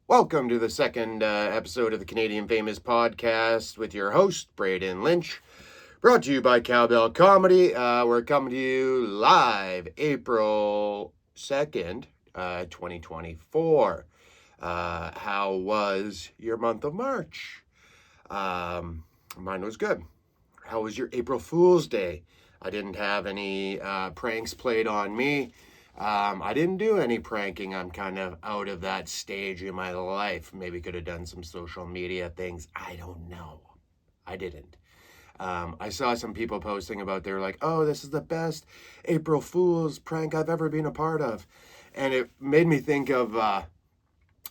Welcome to the second episode of the Canadian Famous Podcast with your host, Braydon Lynch, brought to you by Cowbell Comedy. We're coming to you live April 2nd, 2024. How was your month of March? Mine was good. How was your April Fool's Day? I didn't have any pranks played on me. I didn't do any pranking. I'm kind of out of that stage in my life. Maybe could have done some social media things. I don't know. I didn't. I saw some people posting about they're like, oh, this is the best April Fool's prank I've ever been a part of. And it made me think of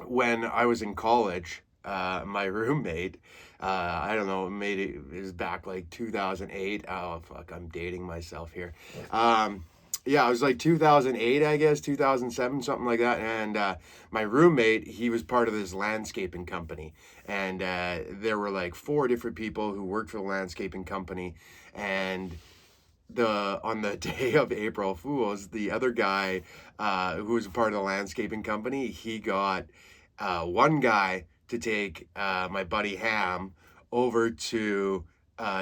when I was in college, my roommate, I don't know, it was back like 2008. Oh, fuck, I'm dating myself here. Yeah, it was like 2008, I guess, 2007, something like that. And my roommate, he was part of this landscaping company. And there were like 4 different people who worked for the landscaping company. And on the day of April Fools, the other guy who was a part of the landscaping company, he got one guy to take my buddy Ham over to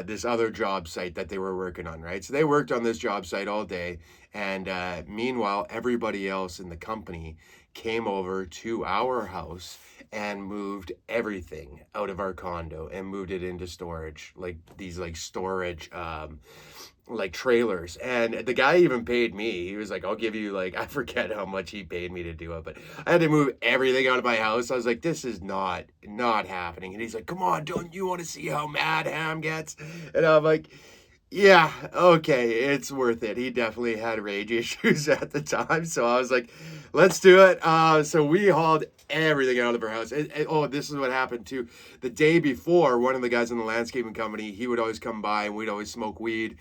this other job site that they were working on, right? So they worked on this job site all day. And meanwhile, everybody else in the company came over to our house and moved everything out of our condo and moved it into storage, like these like storage like trailers. And the guy even paid me. He was like, I'll give you like, I forget how much he paid me to do it, but I had to move everything out of my house. I was like, this is not happening. And he's like, come on, don't you want to see how mad Ham gets? And I'm like, yeah, okay, it's worth it. He definitely had rage issues at the time, so I was like, let's do it. So we hauled everything out of our house. Oh, this is what happened too. The day before, one of the guys in the landscaping company, he would always come by and we'd always smoke weed.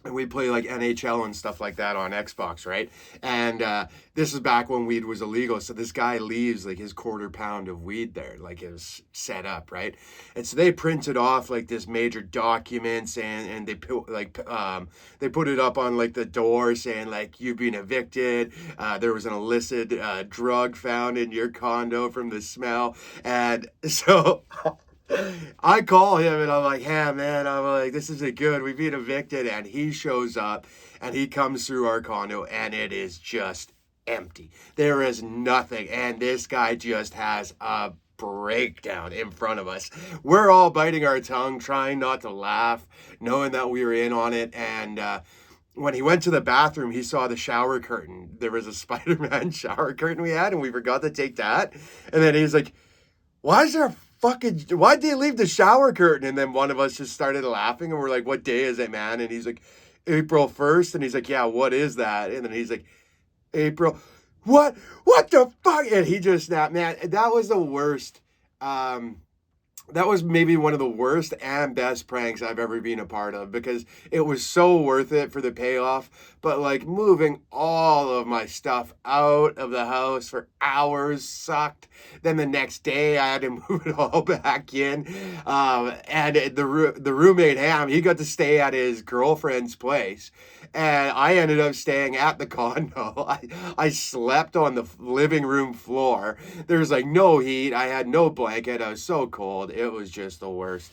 And we'd play like NHL and stuff like that on Xbox, right? And this is back when weed was illegal. So this guy leaves like his quarter pound of weed there, like it was set up, right? And so they printed off like this major documents and they put they put it up on like the door saying like you've been evicted. There was an illicit drug found in your condo from the smell, and so. I call him and I'm like, hey man, I'm like, this isn't good. We've been evicted. And he shows up and he comes through our condo and it is just empty. There is nothing. And this guy just has a breakdown in front of us. We're all biting our tongue, trying not to laugh, knowing that we were in on it. And when he went to the bathroom, he saw the shower curtain. There was a Spider-Man shower curtain we had and we forgot to take that. And then he's like, why'd they leave the shower curtain? And then one of us just started laughing and we're like, what day is it, man? And he's like, April 1st. And he's like, yeah, what is that? And then he's like, April, what the fuck? And he just snapped, man. That was the worst. That was maybe one of the worst and best pranks I've ever been a part of because it was so worth it for the payoff. But like moving all of my stuff out of the house for hours sucked. Then the next day I had to move it all back in. And the roommate Ham, he got to stay at his girlfriend's place. And I ended up staying at the condo. I slept on the living room floor. There was like no heat. I had no blanket. I was so cold. It was just the worst.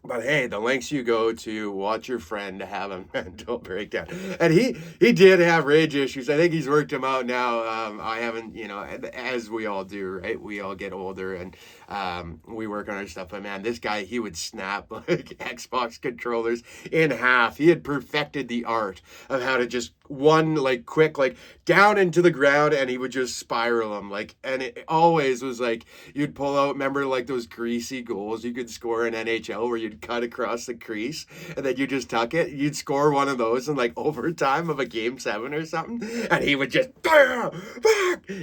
But hey, the lengths you go to watch your friend have a mental breakdown. And he did have rage issues. I think he's worked them out now. I haven't, as we all do, right? We all get older and we work on our stuff. But man, this guy, he would snap like Xbox controllers in half. He had perfected the art of how to just quick down into the ground and he would just spiral them and it always was like you'd pull out, remember like those greasy goals you could score in NHL where you'd cut across the crease and then you just tuck it. You'd score one of those in like overtime of a game 7 or something and he would just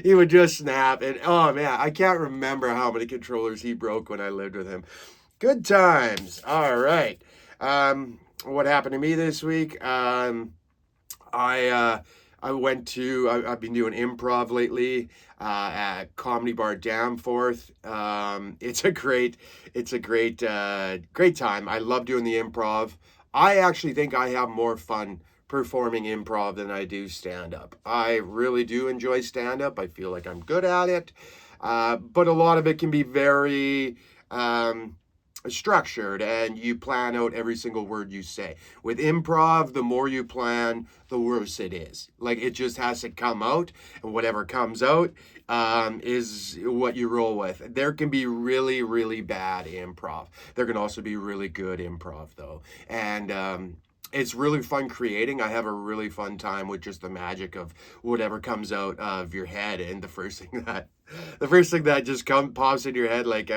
he would just snap. And oh man, I can't remember how many controllers he broke when I lived with him. Good times. All right. What happened to me this week? I've been doing improv lately at Comedy Bar Danforth. It's a great time. I love doing the improv. I actually think I have more fun performing improv than I do stand-up. I really do enjoy stand-up. I feel like I'm good at it. but a lot of it can be very structured, and you plan out every single word you say. With improv, the more you plan, the worse it is. Like, it just has to come out, and whatever comes out is what you roll with. There can be really, really bad improv. There can also be really good improv, though. And it's really fun creating. I have a really fun time with just the magic of whatever comes out of your head. And the first thing that just pops in your head, like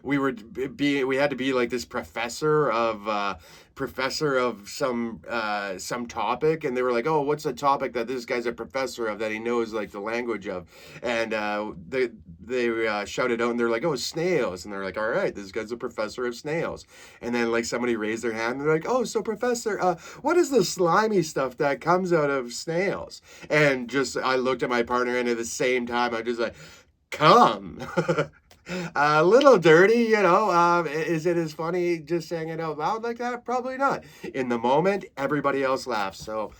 we had to be like this professor of some topic, and they were like, oh, what's the topic that this guy's a professor of that he knows like the language of? And they shouted out, and they're like, oh, snails. And they're like, all right, this guy's a professor of snails. And then like somebody raised their hand, and they're like, oh, so professor, what is the slimy stuff that comes out of snails? And just I looked at my partner, and at the same time I'm just like, come. A little dirty, you know. Is it as funny just saying it out loud like that? Probably not. In the moment, everybody else laughs. So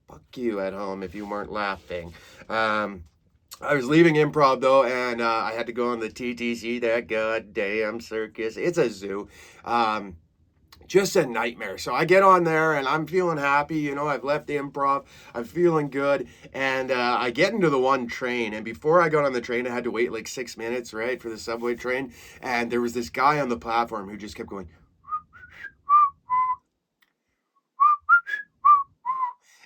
fuck you at home if you weren't laughing. I was leaving improv though, and I had to go on the TTC, that goddamn circus. It's a zoo. Just a nightmare. So I get on there and I'm feeling happy. You know, I've left the improv. I'm feeling good. And I get into the one train. And before I got on the train, I had to wait like 6 minutes, right, for the subway train. And there was this guy on the platform who just kept going.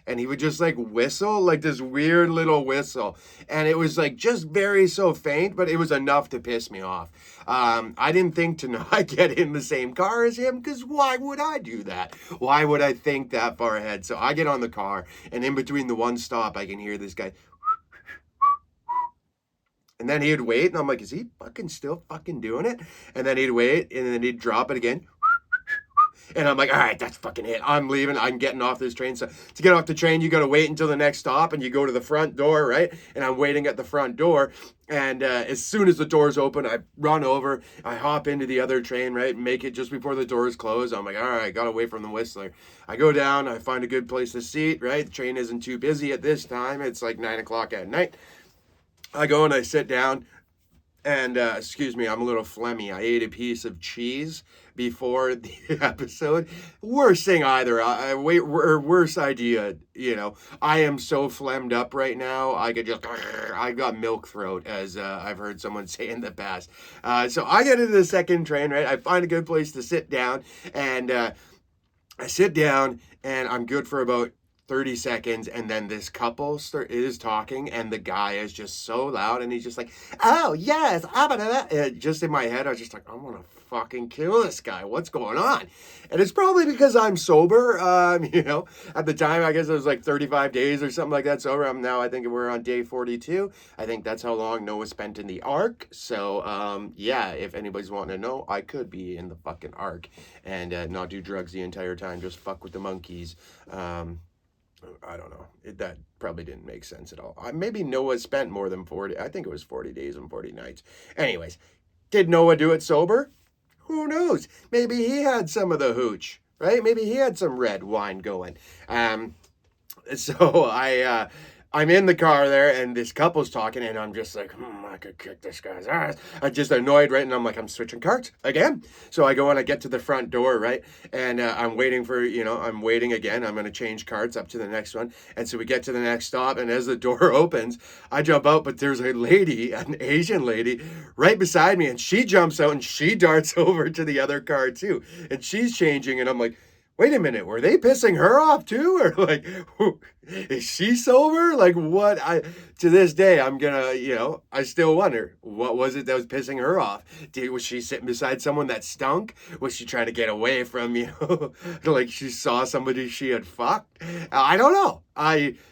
And he would just like whistle, like this weird little whistle. And it was like just very so faint, but it was enough to piss me off. I didn't think to not get in the same car as him, because why would I do that? Why would I think that far ahead? So I get on the car, and in between the one stop, I can hear this guy. And then he'd wait, and I'm like, is he still doing it? And then he'd wait, and then he'd drop it again. And I'm like, all right, that's fucking it. I'm leaving. I'm getting off this train. So to get off the train, you got to wait until the next stop, and you go to the front door, right? And I'm waiting at the front door. And as soon as the doors open, I run over. I hop into the other train, right? Make it just before the doors close. I'm like, all right, got to wait from the whistler. I go down. I find a good place to seat, right? The train isn't too busy at this time. It's like 9 o'clock at night. I go and I sit down. And excuse me, I'm a little phlegmy. I ate a piece of cheese before the episode. Worst thing either. Worst idea, you know. I am so phlegmed up right now. I got milk throat, as I've heard someone say in the past. So I get into the second train, right? I find a good place to sit down, and I sit down, and I'm good for about 30 seconds, and then this couple is talking, and the guy is just so loud, and he's just like, oh yes, just in my head I was just like, I want to fucking kill this guy. What's going on? And it's probably because I'm sober. You know, at the time I guess it was like 35 days or something like that sober. I think we're on day 42. I think that's how long Noah spent in the Ark. So yeah, if anybody's wanting to know, I could be in the fucking Ark and not do drugs the entire time, just fuck with the monkeys. I don't know. That probably didn't make sense at all. Maybe Noah spent more than 40. I think it was 40 days and 40 nights. Anyways, did Noah do it sober? Who knows? Maybe he had some of the hooch, right? Maybe he had some red wine going. So I'm in the car there, and this couple's talking, and I'm just like, I could kick this guy's ass. I'm just annoyed, right? And I'm like, I'm switching carts again. So I go and I get to the front door, right? And I'm waiting I'm waiting again. I'm going to change carts up to the next one. And so we get to the next stop, and as the door opens, I jump out, but there's a lady, an Asian lady, right beside me, and she jumps out, and she darts over to the other car too. And she's changing, and I'm like, wait a minute, were they pissing her off too? Or like, is she sober? Like what? To this day, I'm gonna, I still wonder, what was it that was pissing her off? Was she sitting beside someone that stunk? Was she trying to get away from, like she saw somebody she had fucked? I don't know.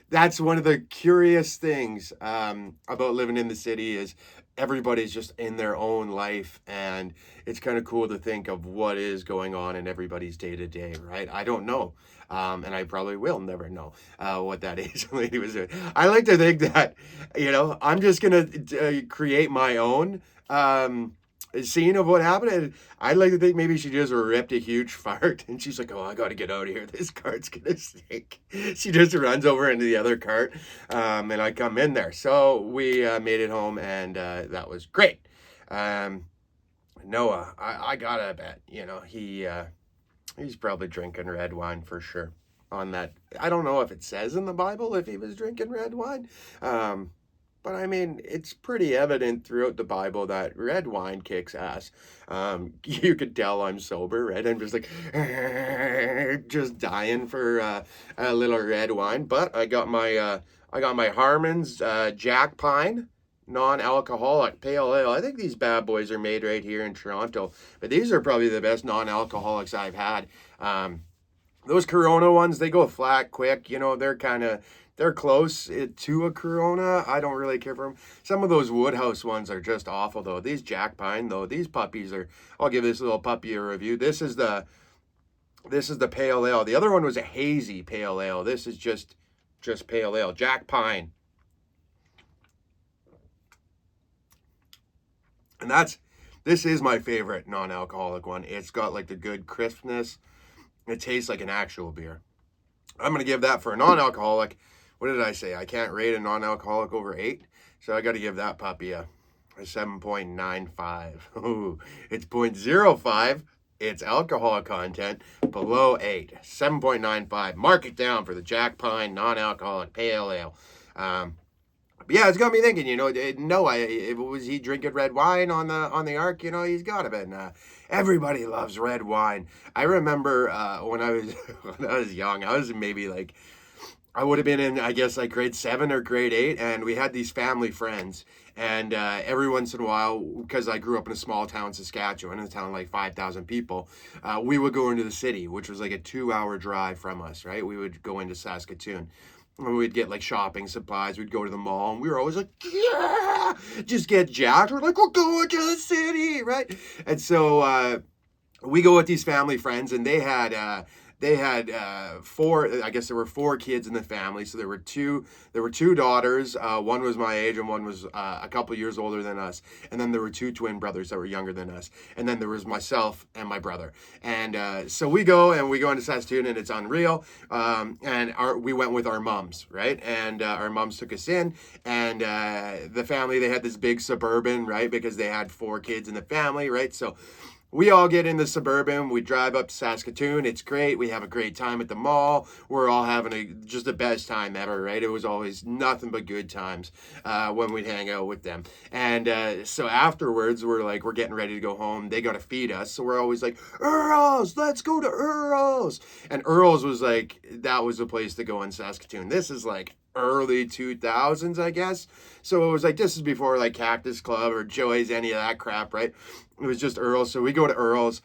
That's one of the curious things about living in the city is everybody's just in their own life, and it's kind of cool to think of what is going on in everybody's day-to-day, right? I don't know, and I probably will never know what that Asian lady was doing. I like to think that, I'm just gonna create my own scene of what happened. And I'd like to think maybe she just ripped a huge fart and she's like, oh, I got to get out of here. This cart's going to stink. She just runs over into the other cart, and I come in there. So we made it home, and that was great. Noah, I got to bet, he's probably drinking red wine for sure on that. I don't know if it says in the Bible if he was drinking red wine. But I mean, it's pretty evident throughout the Bible that red wine kicks ass. You could tell I'm sober, right? I'm just like, just dying for a little red wine. But I got my Harmon's Jack Pine non-alcoholic pale ale. I think these bad boys are made right here in Toronto, but these are probably the best non-alcoholics I've had. Those Corona ones, they go flat quick. They're close to a Corona. I don't really care for them. Some of those Woodhouse ones are just awful, though. These Jack Pine, though, these puppies are... I'll give this little puppy a review. This is the pale ale. The other one was a hazy pale ale. This is just pale ale. Jack Pine. And this is my favorite non-alcoholic one. It's got like the good crispness. It tastes like an actual beer. I'm going to give that for a non-alcoholic. What did I say? I can't rate a non-alcoholic over 8. So I got to give that puppy a 7.95. Ooh, it's 0.05. It's alcohol content below 8. 7.95. Mark it down for the Jack Pine non-alcoholic pale ale. Yeah, it's got me thinking, was he drinking red wine on the ark? He's got to been. Everybody loves red wine. I remember when I was young, I was maybe like, I would have been in, I guess, like grade 7 or grade 8, and we had these family friends. And every once in a while, because I grew up in a small town, Saskatchewan, in a town like 5,000 people, we would go into the city, which was like a 2-hour drive from us, right? We would go into Saskatoon. And we'd get like shopping supplies. We'd go to the mall, and we were always like, yeah, just get jacked. We're like, we're going to the city, right? And so we go with these family friends, and they had 4. I guess there were 4 kids in the family. So there were two daughters. One was my age, and one was a couple years older than us. And then there were 2 twin brothers that were younger than us. And then there was myself and my brother. And so we go into Saskatoon, and it's unreal. And we went with our moms, right? And our moms took us in, and the family, they had this big Suburban, right? Because they had 4 kids in the family, right? So we all get in the Suburban. We drive up to Saskatoon. It's great. We have a great time at the mall. We're all having just the best time ever, right? It was always nothing but good times when we'd hang out with them. And so afterwards, we're getting ready to go home. They got to feed us. So we're always like, Earl's, let's go to Earl's. And Earl's was like, that was the place to go in Saskatoon. This is like early 2000s, I guess. So it was like, this is before like Cactus Club or Joey's, any of that crap, right? It was just Earl's. So we go to Earl's.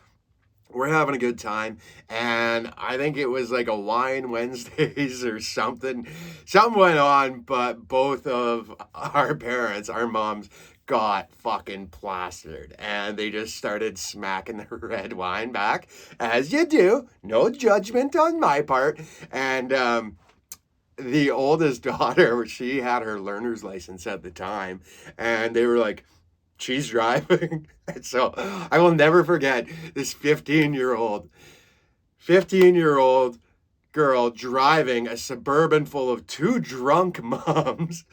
We're having a good time. And I think it was like a wine Wednesdays or something. Something went on, but both of our parents, our moms, got fucking plastered. And they just started smacking the red wine back, as you do. No judgment on my part. And the oldest daughter, she had her learner's license at the time. And they were like, she's driving. And so I will never forget this 15-year-old girl driving a Suburban full of 2 drunk moms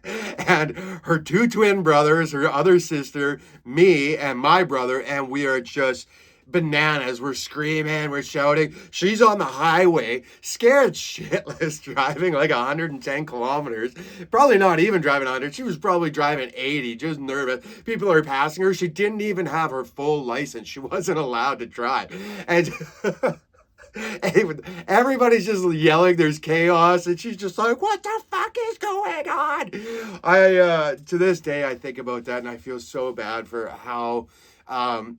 and her 2 twin brothers, her other sister, me, and my brother. And we are just bananas. We're screaming, we're shouting. She's on the highway, scared shitless, driving like 110 kilometers. Probably not even driving 100. She was probably driving 80, just nervous. People are passing her. She didn't even have her full license. She wasn't allowed to drive. And everybody's just yelling, there's chaos, and she's just like, what the fuck is going on? To this day, I think about that, and I feel so bad for how I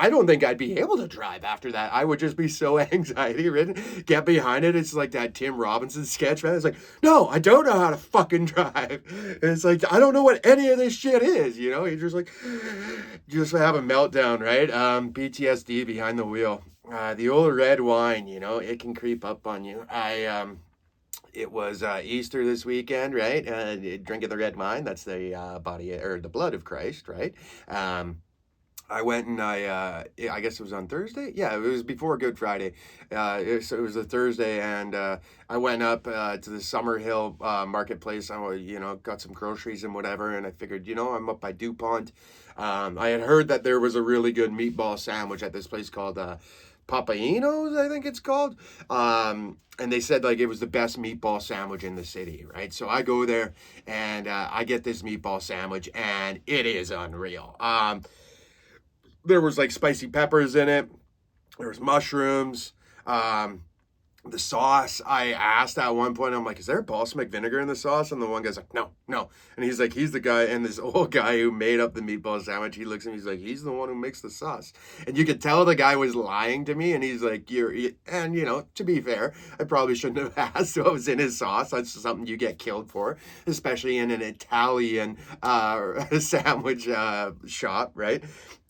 don't think I'd be able to drive after that. I would just be so anxiety ridden. Get behind it. It's like that Tim Robinson sketch, man. It's like, no, I don't know how to fucking drive. And it's like, I don't know what any of this shit is, You just like, just have a meltdown, right? PTSD behind the wheel. The old red wine, it can creep up on you. It was Easter this weekend, right? Drinking the red wine. That's the body or the blood of Christ, right? I went and I guess it was on Thursday. Yeah, it was before Good Friday. So it was a Thursday, and I went up to the Summerhill marketplace. Got some groceries and whatever, and I figured, I'm up by DuPont. I had heard that there was a really good meatball sandwich at this place called Papaino's, I think it's called. And they said like it was the best meatball sandwich in the city, right? So I go there and I get this meatball sandwich, and it is unreal. There was like spicy peppers in it. There was mushrooms. The sauce, I asked at one point, I'm like, is there balsamic vinegar in the sauce? And the one guy's like, no, no. And he's like, he's the guy, and this old guy who made up the meatball sandwich, he looks at me, he's like, he's the one who makes the sauce. And you could tell the guy was lying to me, and he's like, and to be fair, I probably shouldn't have asked what was in his sauce. That's something you get killed for, especially in an Italian sandwich shop, right?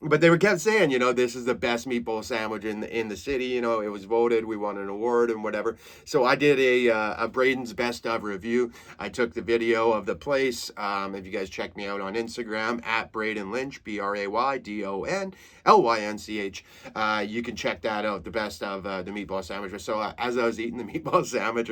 But they kept saying, this is the best meatball sandwich in the city. It was voted. We won an award and whatever. So I did a Braydon's Best of review. I took the video of the place. If you guys check me out on Instagram at Braydon Lynch, BraydonLynch, you can check that out. The best of the meatball sandwich. So as I was eating the meatball sandwich,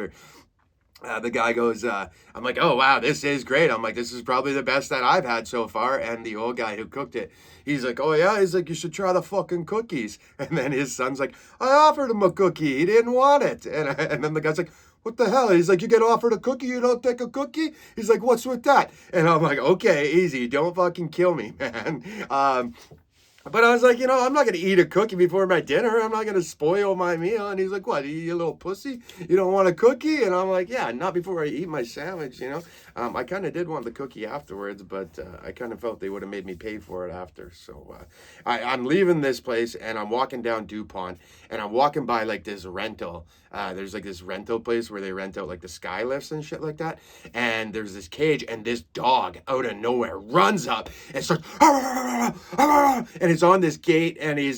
the guy goes, I'm like, oh, wow, this is great. I'm like, this is probably the best that I've had so far. And the old guy who cooked it, he's like, oh, yeah. He's like, you should try the fucking cookies. And then his son's like, I offered him a cookie. He didn't want it. And then the guy's like, what the hell? He's like, you get offered a cookie, you don't take a cookie? He's like, what's with that? And I'm like, okay, easy. Don't fucking kill me, man. But I was like, I'm not going to eat a cookie before my dinner. I'm not going to spoil my meal. And he's like, what, you little pussy? You don't want a cookie? And I'm like, yeah, not before I eat my sandwich, I kind of did want the cookie afterwards, but I kind of felt they would have made me pay for it after. So I'm leaving this place, and I'm walking down DuPont, and I'm walking by like this rental. There's like this rental place where they rent out like the sky lifts and shit like that. And there's this cage, and this dog out of nowhere runs up and starts, and it's on this gate, and he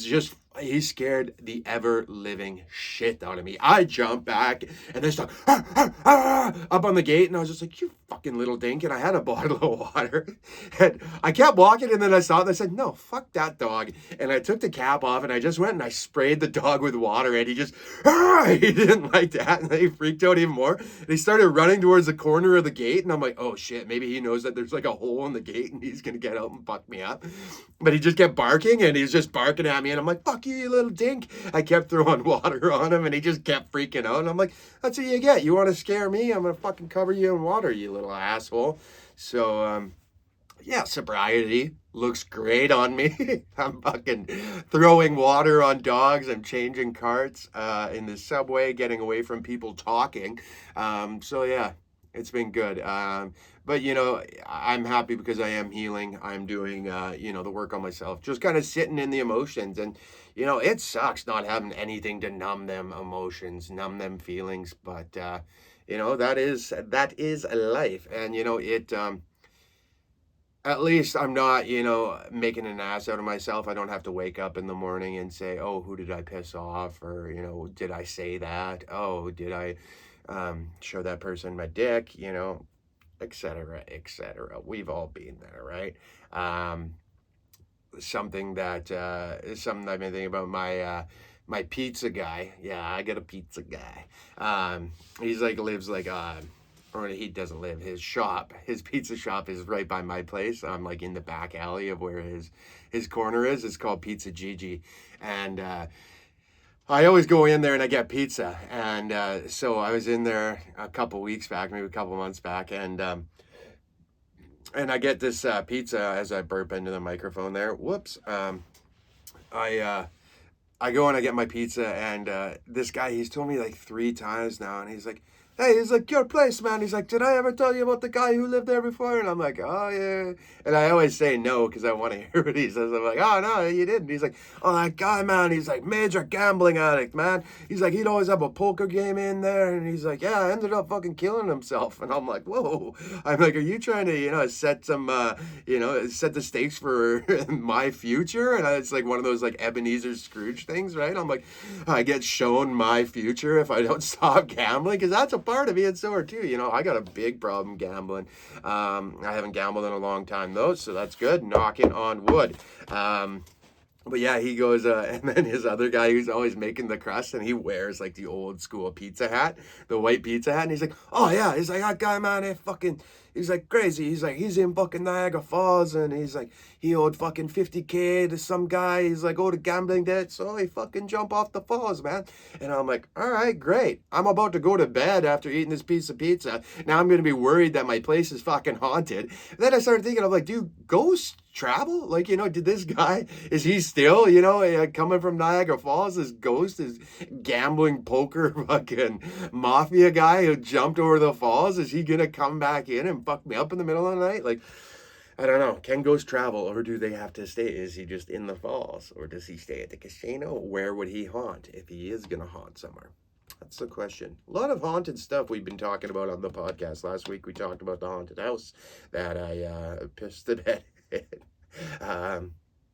scared the ever-living shit out of me. I jumped back, and this dog up on the gate, and I was just like, you fucking little dink, and I had a bottle of water. And I kept walking, and then I saw it, and I said, no, fuck that dog. And I took the cap off, and I just went, and I sprayed the dog with water, and he just, he didn't like that, and he freaked out even more. And he started running towards the corner of the gate, and I'm like, oh shit, maybe he knows that there's like a hole in the gate, and he's gonna get out and fuck me up. But he just kept barking, and he's just barking at me, and I'm like, fuck you little dink. I kept throwing water on him, and he just kept freaking out, and I'm like, that's what you get. You want to scare me? I'm gonna fucking cover you in water, you little asshole. So yeah, sobriety looks great on me. I'm fucking throwing water on dogs. I'm changing carts in the subway, getting away from people talking. So yeah, it's been good. But I'm happy because I am healing. I'm doing the work on myself, just kind of sitting in the emotions. And it sucks not having anything to numb them emotions, numb them feelings. But that is life. And at least I'm not, making an ass out of myself. I don't have to wake up in the morning and say, oh, who did I piss off? Or, did I say that? Oh, did I show that person my dick? Et cetera, et cetera. We've all been there, right? Something I've been thinking about my pizza guy. Yeah, I got a pizza guy. He's like lives like or he doesn't live. His pizza shop is right by my place. I'm like in the back alley of where his corner is. It's called Pizza Gigi, and I always go in there and I get pizza. And so I was in there a couple weeks back, maybe a couple months back, and I get this pizza as I burp into the microphone there. Whoops. I go and I get my pizza, and this guy, he's told me like 3 times now, and he's like, hey, he's like, your place, man. He's like, did I ever tell you about the guy who lived there before? And I'm like, oh, yeah. And I always say no because I want to hear what he says. I'm like, oh, no, you didn't. He's like, oh, that guy, man, he's like major gambling addict, man. He's like, he'd always have a poker game in there. And he's like, yeah, I ended up fucking killing himself. And I'm like, whoa. I'm like, are you trying to, set some, set the stakes for my future? And it's like one of those like Ebenezer Scrooge things, right? I'm like, I get shown my future if I don't stop gambling, because that's a part of being sober too. I got a big problem gambling. I haven't gambled in a long time though, so that's good. Knocking on wood. But yeah, he goes, and then his other guy who's always making the crust, and he wears like the old school pizza hat, the white pizza hat, and he's like, oh yeah, he's like, that guy, man, he's like crazy. He's like, he's in fucking Niagara Falls, and he's like, he owed fucking 50K to some guy. He's like, owed a gambling debt, so he fucking jump off the falls, man. And I'm like, all right, great. I'm about to go to bed after eating this piece of pizza. Now I'm gonna be worried that my place is fucking haunted. Then I started thinking, I'm like, dude, ghosts travel? Like, did this guy, is he still, coming from Niagara Falls, this ghost, is gambling poker fucking mafia guy who jumped over the falls? Is he gonna come back in and fuck me up in the middle of the night? Like, I don't know. Can ghosts travel, or do they have to stay? Is he just in the falls, or does he stay at the casino? Where would he haunt if he is gonna haunt somewhere? That's the question. A lot of haunted stuff we've been talking about on the podcast. Last week we talked about the haunted house that I pissed the bed in.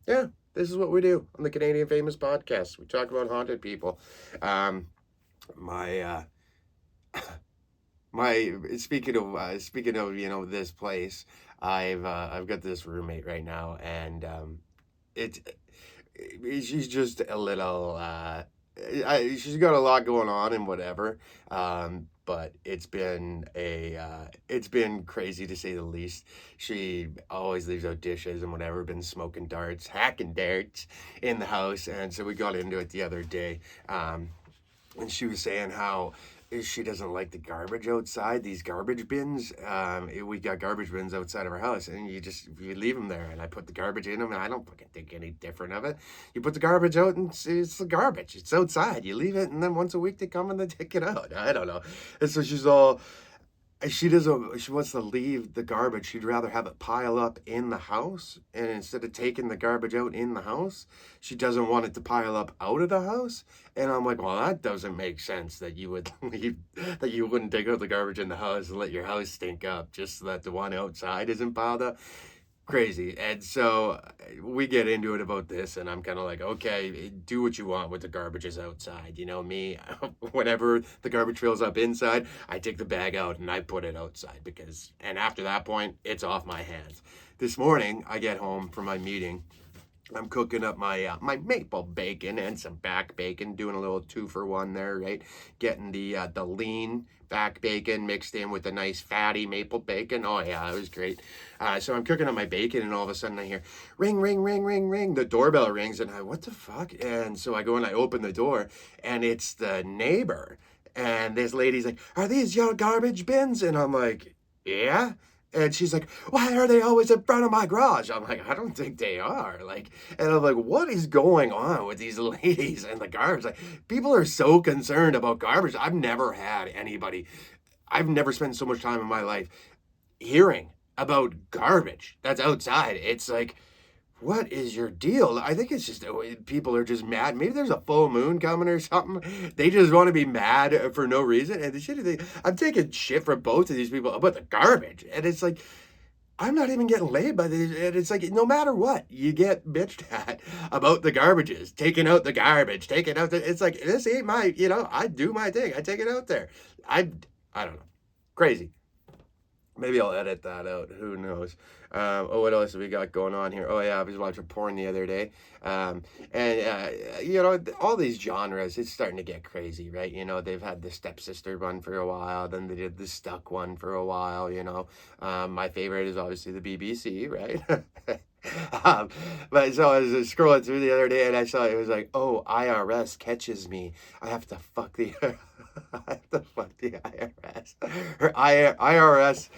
Yeah, this is what we do on the Canadian Famous Podcast. We talk about haunted people. My speaking of this place, I've got this roommate right now, and she's just a little she's got a lot going on and whatever. But it's been crazy to say the least. She always leaves out dishes and whatever, been smoking darts, hacking darts in the house. And so we got into it the other day. And she was saying how she doesn't like the garbage outside, these garbage bins. We got garbage bins outside of our house, and you leave them there, and I put the garbage in them, and I don't fucking think any different of it. You put the garbage out, and it's the garbage. It's outside. You leave it, and then once a week they come and they take it out. I don't know. And so she's all, she wants to leave the garbage. She'd rather have it pile up in the house, and instead of taking the garbage out in the house, she doesn't want it to pile up out of the house. And I'm like, well, that doesn't make sense, that you would leave, that you wouldn't take out the garbage in the house and let your house stink up just so that the one outside isn't piled up. Crazy. And so we get into it about this, and I'm kind of like, okay, do what you want with the garbages outside. Me, whenever the garbage fills up inside, I take the bag out and I put it outside, and after that point, it's off my hands. This morning, I get home from my meeting. I'm cooking up my maple bacon and some back bacon, doing a little 2-for-1 there, right? Getting the lean back bacon mixed in with the nice fatty maple bacon. Oh yeah, it was great. So I'm cooking up my bacon, and all of a sudden I hear ring, ring, ring, ring, ring. The doorbell rings, and what the fuck? And so I go and I open the door, and it's the neighbor. And this lady's like, "Are these your garbage bins?" And I'm like, "Yeah." And she's like, "Why are they always in front of my garage?" I'm like, "I don't think they are." And I'm like, what is going on with these ladies and the garbage? Like, people are so concerned about garbage. I've never spent so much time in my life hearing about garbage that's outside. It's like, what is your deal? I think it's just people are just mad. Maybe there's a full moon coming or something. They just want to be mad for no reason. And I'm taking shit from both of these people about the garbage. And it's like, I'm not even getting laid by these. And it's like, no matter what, you get bitched at about the garbages, taking out the garbage, it's like, this ain't my, I do my thing. I take it out there. I don't know. Crazy. Maybe I'll edit that out. Who knows? What else have we got going on here? Oh, yeah, I was watching porn the other day. All these genres, it's starting to get crazy, right? They've had the stepsister one for a while. Then they did the stuck one for a while, My favorite is obviously the BBC, right? But so I was scrolling through the other day, and I saw it was like, oh, IRS catches me. I have to fuck the IRS. Her IRS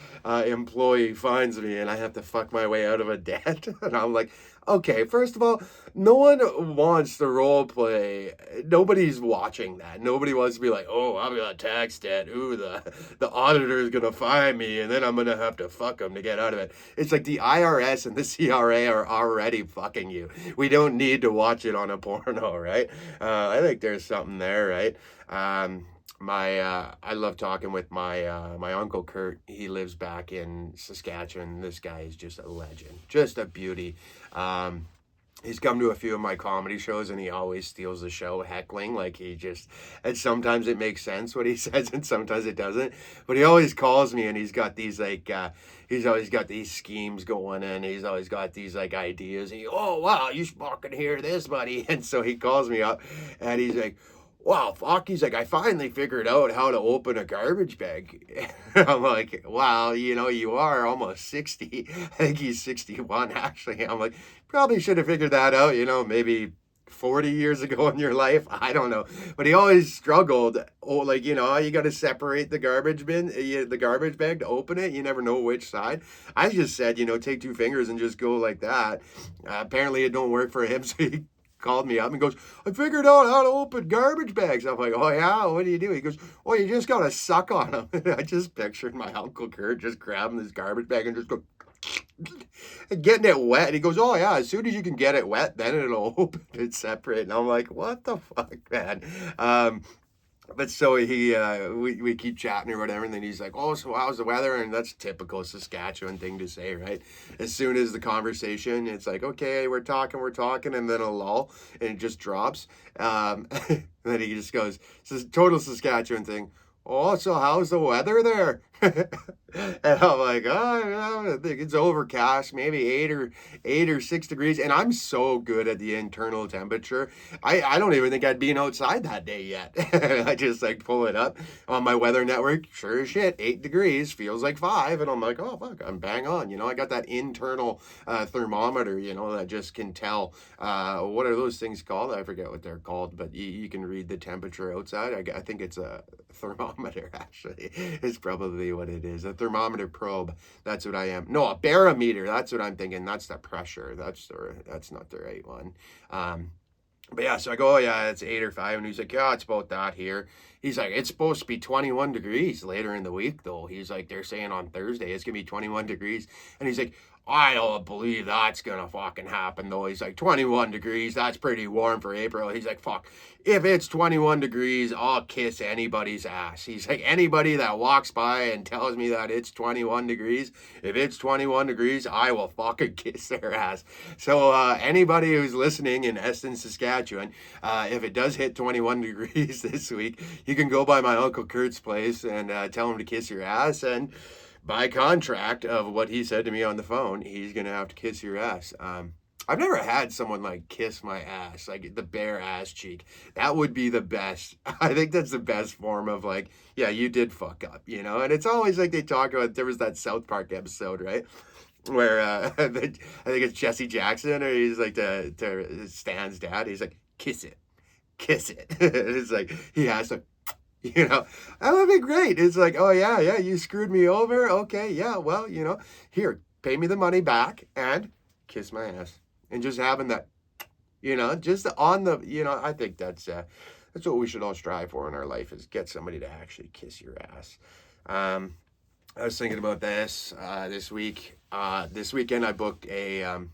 employee finds me, and I have to fuck my way out of a debt. And I'm like, okay, first of all, no one wants to role play. Nobody's watching that. Nobody wants to be like, oh, I'm gonna tax debt. Ooh, the auditor is gonna find me, and then I'm gonna have to fuck them to get out of it. It's like the IRS and the CRA are already fucking you. We don't need to watch it on a porno, right? I think there's something there, right? I love talking with my uncle Kurt. He lives back in Saskatchewan. This guy is just a legend, just a beauty. he's come to a few of my comedy shows, and he always steals the show heckling. Like, and sometimes it makes sense what he says, and sometimes it doesn't. But he always calls me, and he's got these he's always got these schemes going, and he's always got these like ideas. And oh wow, you should fucking hear this, buddy. And so he calls me up, and he's like, wow, fuck. He's like, I finally figured out how to open a garbage bag. I'm like, wow, you are almost 60. I think he's 61, actually. I'm like, probably should have figured that out, maybe 40 years ago in your life. I don't know. But he always struggled. Oh, like, you got to separate the garbage the garbage bag to open it. You never know which side. I just said, take two fingers and just go like that. Apparently it don't work for him. So he called me up and goes, I figured out how to open garbage bags. I'm like, oh yeah, what do you do? He goes, oh, you just gotta suck on them. I just pictured my Uncle Kurt just grabbing this garbage bag and just go and getting it wet. And he goes, oh yeah, as soon as you can get it wet, then it'll open it separate. And I'm like, what the fuck, man? But so we keep chatting or whatever, and then he's like, oh, so how's the weather? And that's typical Saskatchewan thing to say, right? As soon as the conversation, it's like, okay, we're talking, and then a lull, and it just drops. And then he just goes, it's a total Saskatchewan thing. Oh, so how's the weather there? And I'm like, oh, I think it's overcast, maybe 8 or 6 degrees. And I'm so good at the internal temperature. I don't even think I'd been outside that day yet. I just like pull it up on my weather network. Sure as shit, 8 degrees feels like 5. And I'm like, oh, fuck, I'm bang on. I got that internal thermometer, that just can tell. What are those things called? I forget what they're called, but you can read the temperature outside. I think it's a thermometer, actually. It's probably what it is. A thermometer probe. That's what I am. No, a barometer. That's what I'm thinking. That's the pressure. That's not the right one. But yeah, so I go, oh yeah, it's 8 or 5. And he's like, yeah, it's about that here. He's like, it's supposed to be 21 degrees later in the week, though. He's like, they're saying on Thursday it's going to be 21 degrees. And he's like, I don't believe that's going to fucking happen, though. He's like, 21 degrees, that's pretty warm for April. He's like, fuck, if it's 21 degrees, I'll kiss anybody's ass. He's like, anybody that walks by and tells me that it's 21 degrees, if it's 21 degrees, I will fucking kiss their ass. So anybody who's listening in Eston, Saskatchewan, if it does hit 21 degrees this week, you can go by my Uncle Kurt's place and tell him to kiss your ass, and by contract of what he said to me on the phone, he's going to have to kiss your ass. I've never had someone like kiss my ass, like the bare ass cheek. That would be the best. I think that's the best form of like, yeah, you did fuck up, And it's always like they talk about, there was that South Park episode, right? Where I think it's Jesse Jackson, or he's like to Stan's dad. He's like, kiss it. It's like, he has to, that would be great. It's like, oh yeah, you screwed me over. Okay, yeah, well, here, pay me the money back and kiss my ass. And just having that, just on the, I think that's what we should all strive for in our life, is get somebody to actually kiss your ass. I was thinking about this this week. This weekend I booked a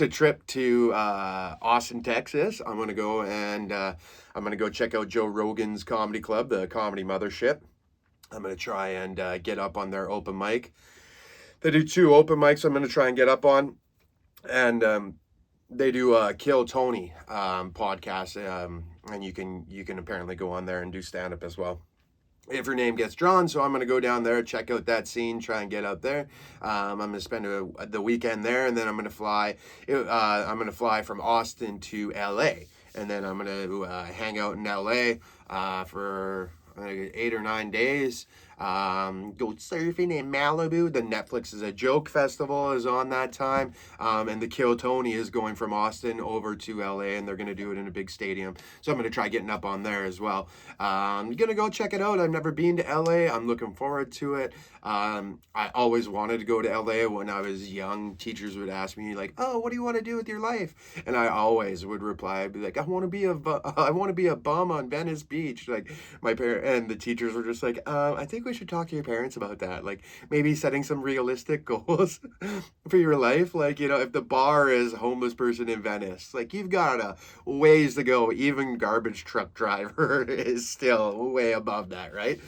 trip to Austin, Texas. I'm going to go and I'm going to go check out Joe Rogan's comedy club, the Comedy Mothership. I'm going to try and get up on their open mic. They do 2 open mics I'm going to try and get up on. And they do a Kill Tony podcast. And you can apparently go on there and do stand-up as well, if your name gets drawn. So I'm going to go down there, check out that scene, try and get out there. I'm going to spend the weekend there, and then I'm going to fly. I'm going to fly from Austin to LA, and then I'm going to hang out in LA for 8 or 9 days. Go surfing in Malibu. The Netflix is a Joke Festival is on that time. And the Kill Tony is going from Austin over to LA, and they're going to do it in a big stadium. So I'm going to try getting up on there as well. I'm going to go check it out. I've never been to LA. I'm looking forward to it. I always wanted to go to LA when I was young. Teachers would ask me like, oh, what do you want to do with your life? And I always would reply, I'd be like, I want to be a bum on Venice Beach. Like my parents and the teachers were just like, I think we should talk to your parents about that. Like maybe setting some realistic goals for your life. Like, if the bar is homeless person in Venice, like you've got a ways to go. Even garbage truck driver is still way above that, right?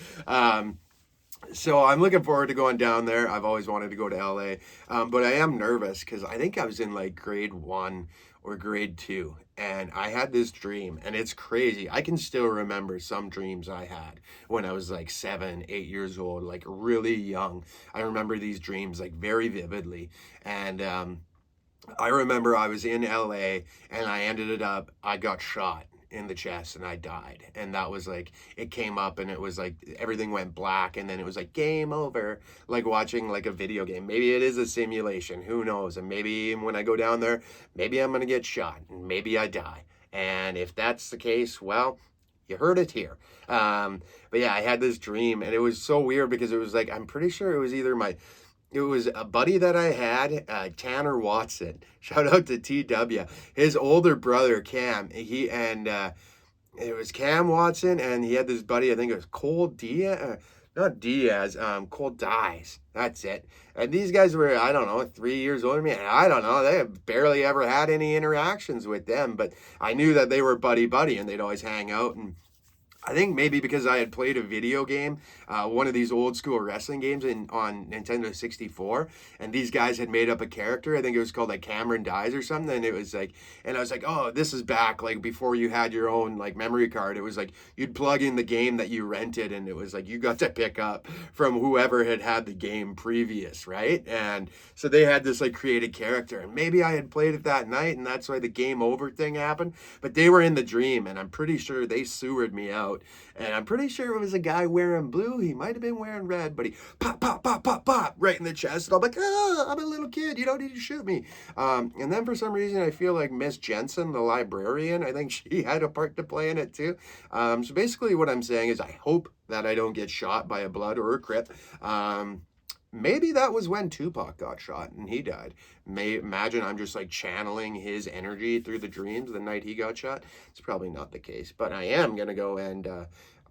So I'm looking forward to going down there. I've always wanted to go to LA, but I am nervous because I think I was in like grade 1 or grade 2, and I had this dream, and it's crazy. I can still remember some dreams I had when I was like 7, 8 years old, like really young. I remember these dreams like very vividly, and I remember I was in LA and I got shot in the chest and I died. And that was like, it came up and it was like everything went black and then it was like game over, like watching like a video game. Maybe it is a simulation, who knows? And maybe when I go down there, maybe I'm going to get shot and maybe I die. And if that's the case, well, you heard it here. But yeah, I had this dream and it was so weird because it was like, I'm pretty sure it was a buddy that I had, Tanner Watson. Shout out to TW. His older brother Cam. It was Cam Watson, and he had this buddy. I think it was Cole Diaz, not Diaz. Cole Diaz. That's it. And these guys were, I don't know, 3 years older than me. And I don't know. They have barely ever had any interactions with them, but I knew that they were buddy buddy, and they'd always hang out and. I think maybe because I had played a video game, one of these old school wrestling games on Nintendo 64, and these guys had made up a character. I think it was called like Cameron Dies or something. And it was like, and I was like, oh, this is back like before you had your own like memory card. It was like you'd plug in the game that you rented, and it was like you got to pick up from whoever had the game previous, right? And so they had this like created character, and maybe I had played it that night, and that's why the game over thing happened. But they were in the dream, and I'm pretty sure they sewered me out. And I'm pretty sure it was a guy wearing blue. He might have been wearing red, but he pop, pop, pop, pop, pop right in the chest. And I'm like, oh, I'm a little kid. You don't need to shoot me. And then for some reason, I feel like Miss Jensen, the librarian, I think she had a part to play in it too. So basically what I'm saying is I hope that I don't get shot by a blood or a crip. Maybe that was when Tupac got shot and he died. Imagine I'm just like channeling his energy through the dreams the night he got shot. It's probably not the case, but I am gonna go and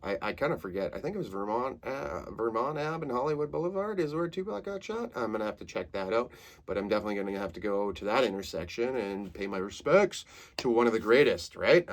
I kind of forget. I think it was Vermont Ave and Hollywood Boulevard is where Tupac got shot. I'm gonna have to check that out, but I'm definitely gonna have to go to that intersection and pay my respects to one of the greatest, right?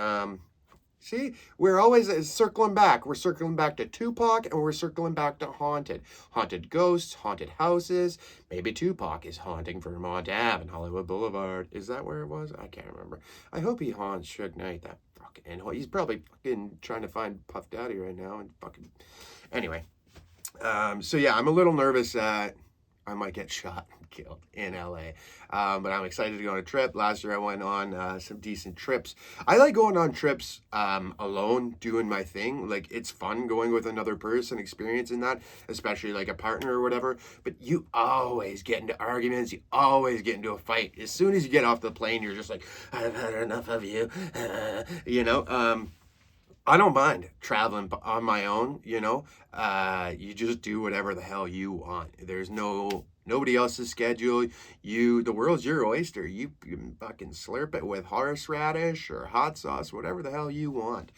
See, we're always circling back. We're circling back to Tupac and we're circling back to haunted. Haunted ghosts, haunted houses. Maybe Tupac is haunting Vermont Ave and Hollywood Boulevard. Is that where it was? I can't remember. I hope he haunts Suge Knight. That fucking he's probably fucking trying to find Puff Daddy right now and fucking. Anyway, so yeah, I'm a little nervous that I might get shot and killed in LA. But I'm excited to go on a trip. Last year I went on some decent trips. I like going on trips alone, doing my thing. Like it's fun going with another person, experiencing that, especially like a partner or whatever. But you always get into arguments. You always get into a fight. As soon as you get off the plane, you're just like, I've had enough of you. You know. I don't mind traveling on my own, you know. You just do whatever the hell you want. There's nobody else's schedule. The world's your oyster. You can fucking slurp it with horseradish or hot sauce, whatever the hell you want.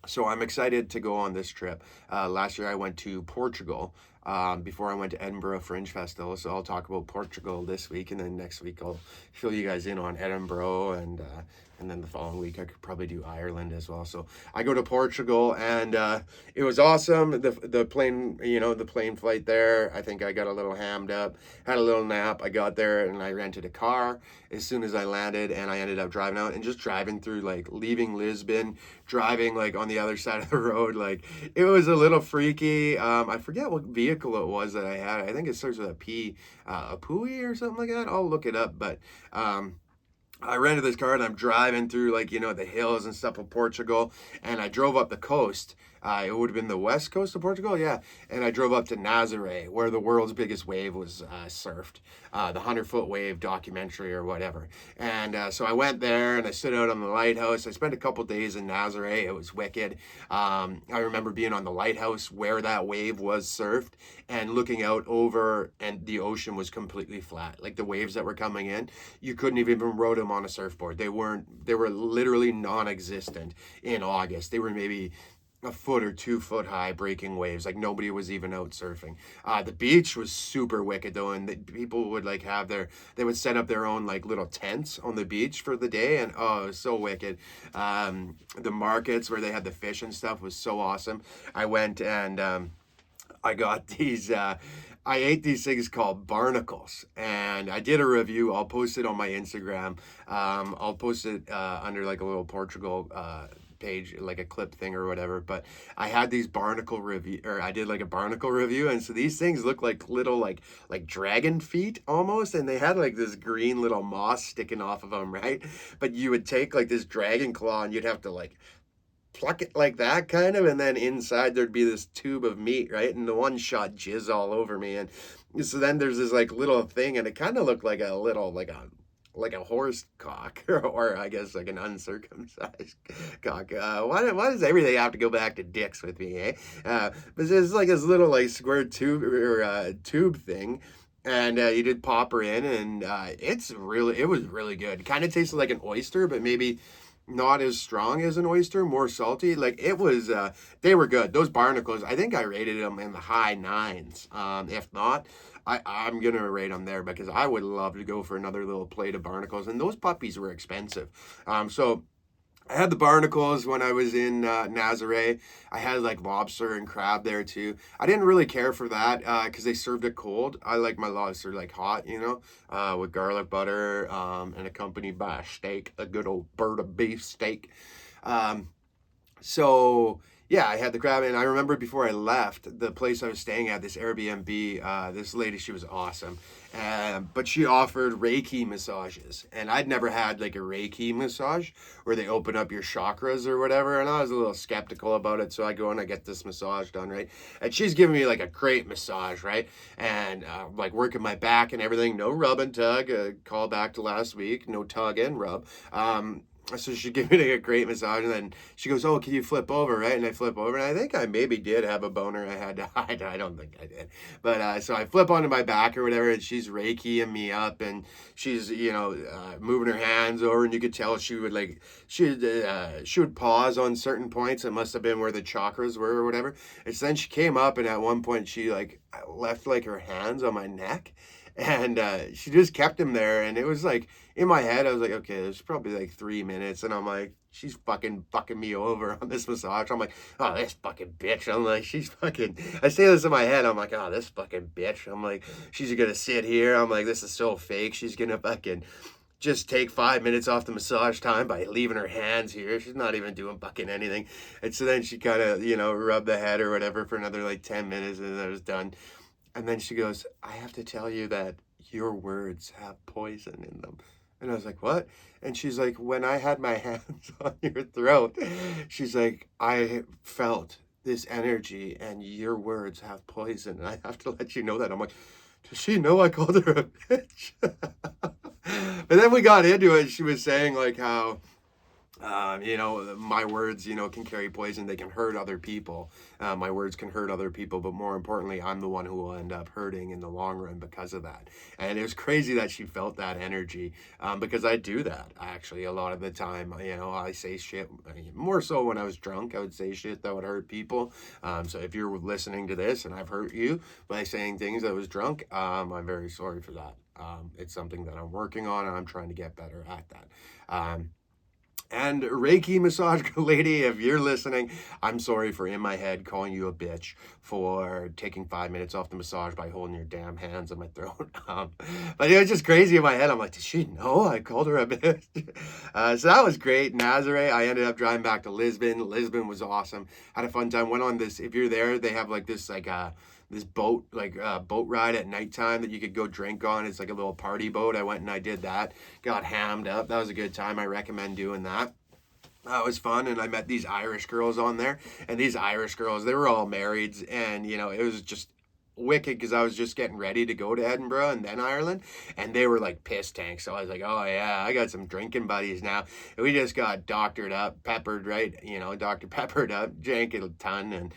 So I'm excited to go on this trip. Last year I went to Portugal before I went to Edinburgh Fringe Festival. So I'll talk about Portugal this week, and then next week I'll fill you guys in on Edinburgh, and then the following week I could probably do Ireland as well. So I go to Portugal, and it was awesome. The plane, the plane flight there, I think I got a little hammed up, had a little nap. I got there and I rented a car as soon as I landed, and I ended up driving out and just driving through, like leaving Lisbon, driving like on the other side of the road. Like it was a little freaky. I forget what vehicle it was that I had. I think it starts with a P, a Pui or something like that. I'll look it up, but I rented this car and I'm driving through like, the hills and stuff of Portugal, and I drove up the coast. It would have been the west coast of Portugal, yeah. And I drove up to Nazaré, where the world's biggest wave was surfed, the 100-foot wave documentary or whatever. And so I went there and I stood out on the lighthouse. I spent a couple days in Nazaré. It was wicked. I remember being on the lighthouse where that wave was surfed and looking out over, and the ocean was completely flat. Like the waves that were coming in, you couldn't even row them on a surfboard. They were literally non-existent in August. They were maybe a foot or 2 foot high breaking waves. Like nobody was even out surfing. The beach was super wicked though, and people would like they would set up their own like little tents on the beach for the day, and oh, it was so wicked. The markets where they had the fish and stuff was so awesome. I went and I got these, I ate these things called barnacles, and I did a review. I'll post it on my Instagram. I'll post it under like a little Portugal page, like a clip thing or whatever. But I had these barnacle review, or I did like a barnacle review, and so these things look like little like dragon feet almost, and they had like this green little moss sticking off of them, right? But you would take like this dragon claw, and you'd have to like pluck it like that kind of, and then inside there'd be this tube of meat, right? And the one shot jizz all over me, and so then there's this like little thing, and it kind of looked like a little like a horse cock, or I guess like an uncircumcised cock. Why does everything have to go back to dicks with me, eh? But it's like this little like square tube or tube thing. And you did pop her in, and it was really good. Kind of tasted like an oyster, but maybe not as strong as an oyster, more salty. Like it was, they were good. Those barnacles, I think I rated them in the high nines. If not, I'm going to rate them there because I would love to go for another little plate of barnacles. And those puppies were expensive. So I had the barnacles when I was in Nazaré. I had like lobster and crab there too. I didn't really care for that because they served it cold. I like my lobster like hot, with garlic butter and accompanied by a steak, a good old bird of beef steak. So yeah, I had the crab, and I remember before I left the place I was staying at, this Airbnb, this lady, she was awesome, but she offered Reiki massages, and I'd never had like a Reiki massage where they open up your chakras or whatever, and I was a little skeptical about it, so I go and I get this massage done, right, and she's giving me like a great massage, right, and like working my back and everything, no rub and tug, call back to last week, no tug and rub, so she gave me like a great massage, and then she goes, "Oh, can you flip over?" Right, and I flip over, and I think I maybe did have a boner. I had to hide. I don't think I did, but so I flip onto my back or whatever, and she's Reikiing me up, and she's moving her hands over, and you could tell she would pause on certain points. It must have been where the chakras were or whatever. And so then she came up, and at one point she like left like her hands on my neck. And she just kept him there, and it was like in my head I was like, okay, there's probably like 3 minutes, and I'm like, she's fucking me over on this massage. I'm like, oh, this fucking bitch. I'm like, I say this in my head, I'm like, oh, this fucking bitch. I'm like, she's gonna sit here. I'm like, this is so fake. She's gonna fucking just take 5 minutes off the massage time by leaving her hands here. She's not even doing fucking anything. And so then she kind of rubbed the head or whatever for another like 10 minutes, and then I was done. And then she goes, "I have to tell you that your words have poison in them." And I was like, "What?" And she's like, "When I had my hands on your throat," she's like, "I felt this energy, and your words have poison. And I have to let you know that." I'm like, does she know I called her a bitch? But then we got into it. She was saying like how my words, can carry poison. They can hurt other people. My words can hurt other people, but more importantly, I'm the one who will end up hurting in the long run because of that. And it was crazy that she felt that energy, because I do that actually a lot of the time. I say shit, more so when I was drunk. I would say shit that would hurt people. So if you're listening to this and I've hurt you by saying things that was drunk, I'm very sorry for that. It's something that I'm working on, and I'm trying to get better at that. And Reiki massage lady, if you're listening, I'm sorry for in my head calling you a bitch for taking 5 minutes off the massage by holding your damn hands on my throat. But it was just crazy in my head. I'm like, did she know I called her a bitch? So that was great. Nazaré, I ended up driving back to Lisbon. Lisbon was awesome. Had a fun time. Went on this, if you're there, they have like this this boat, boat ride at nighttime that you could go drink on. It's like a little party boat. I went and I did that. Got hammed up. That was a good time. I recommend doing that. It was fun, and I met these Irish girls on there. And these Irish girls, they were all married, and, it was just wicked because I was just getting ready to go to Edinburgh and then Ireland, and they were like piss tanks. So I was like, oh yeah, I got some drinking buddies now. And we just got doctored up, peppered, right? Dr. Peppered up, drank a ton, and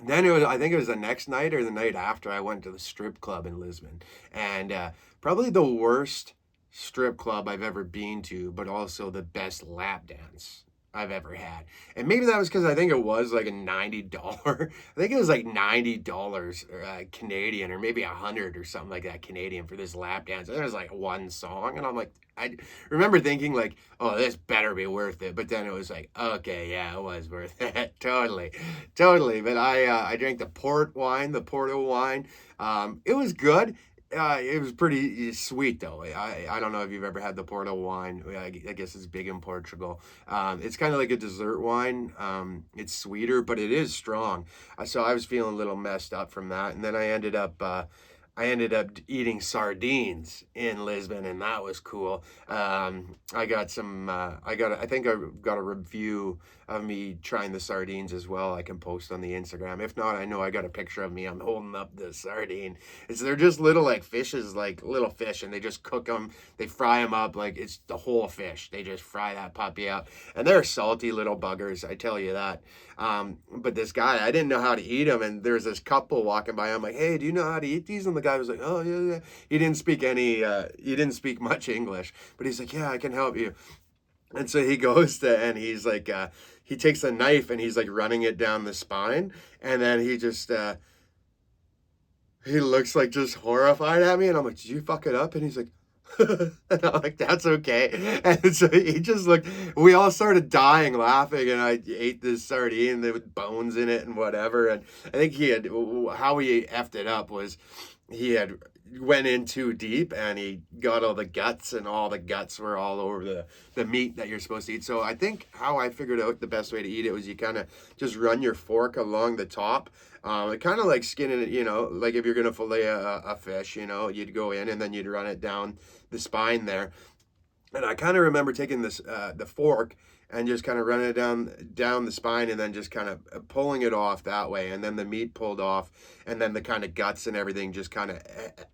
then I think it was the next night or the night after, I went to the strip club in Lisbon, and probably the worst strip club I've ever been to, but also the best lap dance I've ever had. And maybe that was because I think it was like a $90. I think it was like $90 Canadian, or maybe 100 or something like that Canadian for this lap dance. And there was like one song, and I'm like, I remember thinking like, oh, this better be worth it. But then it was like, okay, yeah, it was worth it. Totally. But I drank the Porto wine. It was good. It was pretty sweet though. I don't know if you've ever had the Porto wine. I guess it's big in Portugal. It's kind of like a dessert wine. It's sweeter, but it is strong. So I was feeling a little messed up from that, and then I ended up eating sardines in Lisbon, and that was cool. I got some. I think I got a review of me trying the sardines as well. I can post on the Instagram. If not, I know I got a picture of me. I'm holding up the sardine. They're just little like fishes, like little fish, and they just cook them. They fry them up like it's the whole fish. They just fry that puppy up, and they're salty little buggers. I tell you that. But this guy, I didn't know how to eat them, and there's this couple walking by. I'm like, hey, do you know how to eat these? And the guy was like, oh yeah. He didn't speak much English, but he's like, yeah, I can help you. And so he goes to, and he's like, he takes a knife and he's like running it down the spine, and then he just, he looks like just horrified at me, and I'm like, did you fuck it up? And he's like, and I'm like, that's okay. And so he just looked, we all started dying laughing, and I ate this sardine with bones in it and whatever. And I think how he effed it up was he had went in too deep, and he got all the guts, and all the guts were all over the meat that you're supposed to eat. So I think how I figured out the best way to eat it was you kind of just run your fork along the top. Kind of like skinning it, like if you're going to fillet a fish, you'd go in and then you'd run it down the spine there. And I kind of remember taking this the fork and just kind of running it down the spine, and then just kind of pulling it off that way, and then the meat pulled off, and then the kind of guts and everything just kind of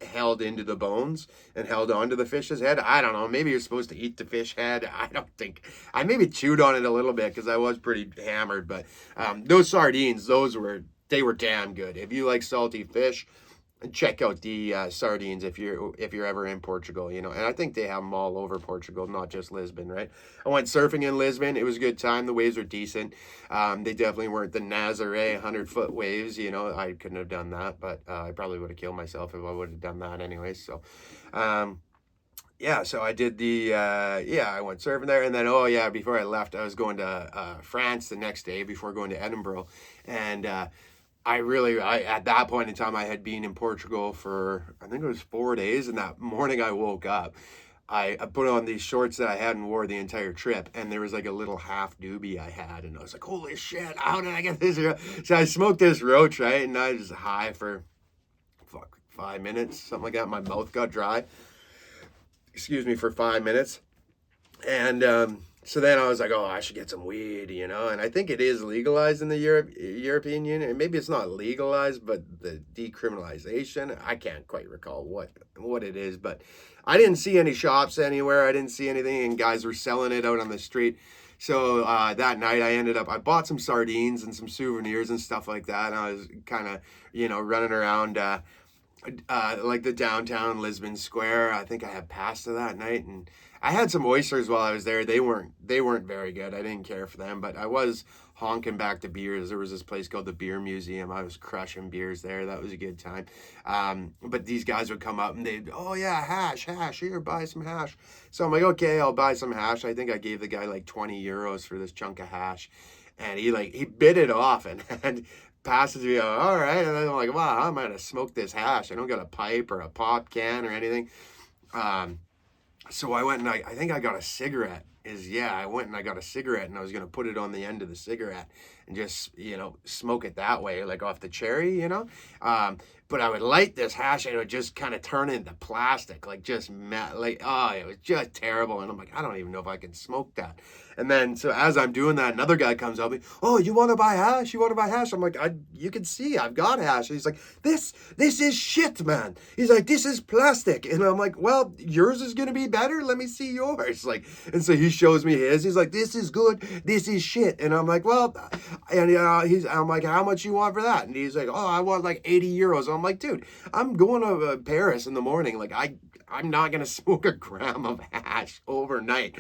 held into the bones and held onto the fish's head. I don't know, maybe you're supposed to eat the fish head. I don't think. I maybe chewed on it a little bit because I was pretty hammered, but those sardines, they were damn good. If you like salty fish, check out the sardines if you're ever in Portugal, and I think they have them all over Portugal, not just Lisbon, right? I went surfing in Lisbon. It was a good time. The waves were decent. They definitely weren't the Nazaré 100-foot waves. I couldn't have done that, but I probably would have killed myself if I would have done that anyway. So so I did I went surfing there, and then before I left, I was going to France the next day before going to Edinburgh, and I at that point in time, I had been in Portugal for, I think it was 4 days. And that morning I woke up, I put on these shorts that I hadn't wore the entire trip. And there was like a little half doobie I had. And I was like, holy shit, how did I get this here? So I smoked this roach, right? And I was high for 5 minutes, something like that. My mouth got dry. Excuse me, for 5 minutes. And, so then I was like, oh, I should get some weed, and I think it is legalized in the European Union. And maybe it's not legalized, but the decriminalization, I can't quite recall what it is, but I didn't see any shops anywhere. I didn't see anything, and guys were selling it out on the street. So that night I bought some sardines and some souvenirs and stuff like that. And I was kind of, running around like the downtown Lisbon Square. I think I had pasta that night, and I had some oysters while I was there. They weren't very good. I didn't care for them, but I was honking back the beers. There was this place called the Beer Museum. I was crushing beers there. That was a good time. But these guys would come up and they'd, oh yeah, hash, here, buy some hash. So I'm like, okay, I'll buy some hash. I think I gave the guy like 20 euros for this chunk of hash, and he bit it off and passes me, all right. And then I'm like, wow, how am I gonna smoke this hash? I don't got a pipe or a pop can or anything. So I went and I think I got a cigarette. I went and I got a cigarette, and I was going to put it on the end of the cigarette and just, smoke it that way, like off the cherry, but I would light this hash and it would just kind of turn into plastic, like it was just terrible. And I'm like, I don't even know if I can smoke that. And then, so as I'm doing that, another guy comes up, oh, you want to buy hash? I'm like, you can see I've got hash. And he's like, this is shit, man. He's like, this is plastic. And I'm like, well, yours is going to be better. Let me see yours. And so he shows me his. He's like, this is good. This is shit. And I'm like, well, and I'm like, how much you want for that? And he's like, oh, I want like 80 euros. I'm like, dude, I'm going to Paris in the morning. Like, I'm not going to smoke a gram of hash hash overnight.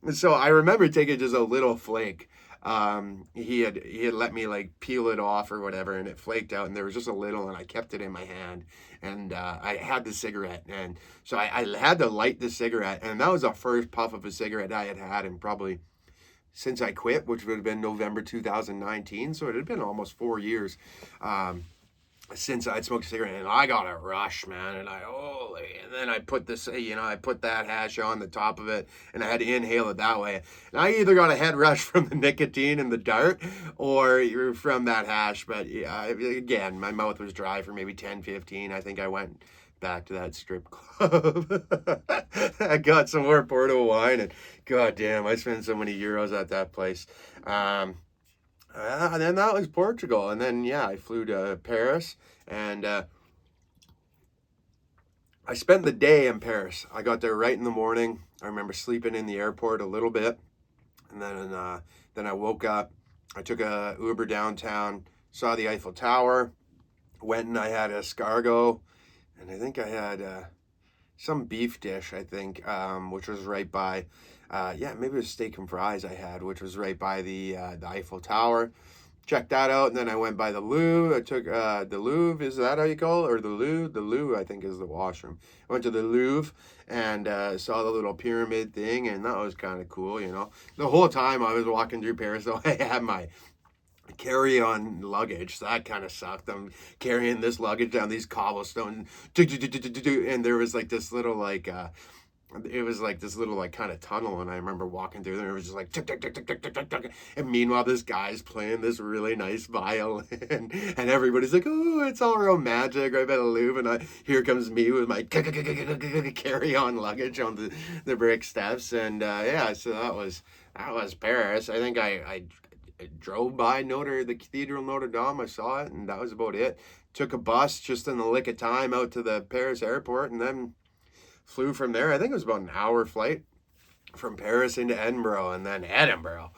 And so I remember taking just a little flake. He had let me like peel it off or whatever, and it flaked out, and there was just a little, and I kept it in my hand, and I had the cigarette, and so I had to light the cigarette, and that was the first puff of a cigarette I had had in probably since I quit, which would have been November 2019. So it had been almost 4 years since I'd smoked a cigarette, and I got a rush, man. And and then I put this, I put that hash on the top of it, and I had to inhale it that way. And I either got a head rush from the nicotine and the dart, or from that hash. But yeah, again, my mouth was dry for maybe 10, 15. I think I went back to that strip club. I got some more Porto wine, and god damn, I spent so many euros at that place. And then that was Portugal, and then I flew to Paris, and I spent the day in Paris. I got there right in the morning. I remember sleeping in the airport a little bit, and then I woke up. I took a Uber downtown, saw the Eiffel Tower, went and I had escargot. And I think I had some beef dish, I think, which was right by, maybe it was steak and fries I had, which was right by the Eiffel Tower. Checked that out, and then I went by the Louvre. I took the Louvre, is that how you call it? Or the Louvre? The Louvre, I think, is the washroom. I went to the Louvre and saw the little pyramid thing, and that was kind of cool, The whole time I was walking through Paris, though, I had my carry-on luggage. So that kind of sucked. I'm carrying this luggage down these cobblestones, and there was like this little it was like this little kind of tunnel, and I remember walking through there. It was just like tick tick tick tick tick tick tick tick, and meanwhile this guy's playing this really nice violin, and everybody's like, "Oh, it's all real magic right by the Louvre," and here comes me with my carry-on luggage on the brick steps, and so that was Paris. I think I drove by the Cathedral Notre Dame. I saw it, and that was about it. Took a bus just in the lick of time out to the Paris airport, and then flew from there. I think it was about an hour flight from Paris into Edinburgh, and then Edinburgh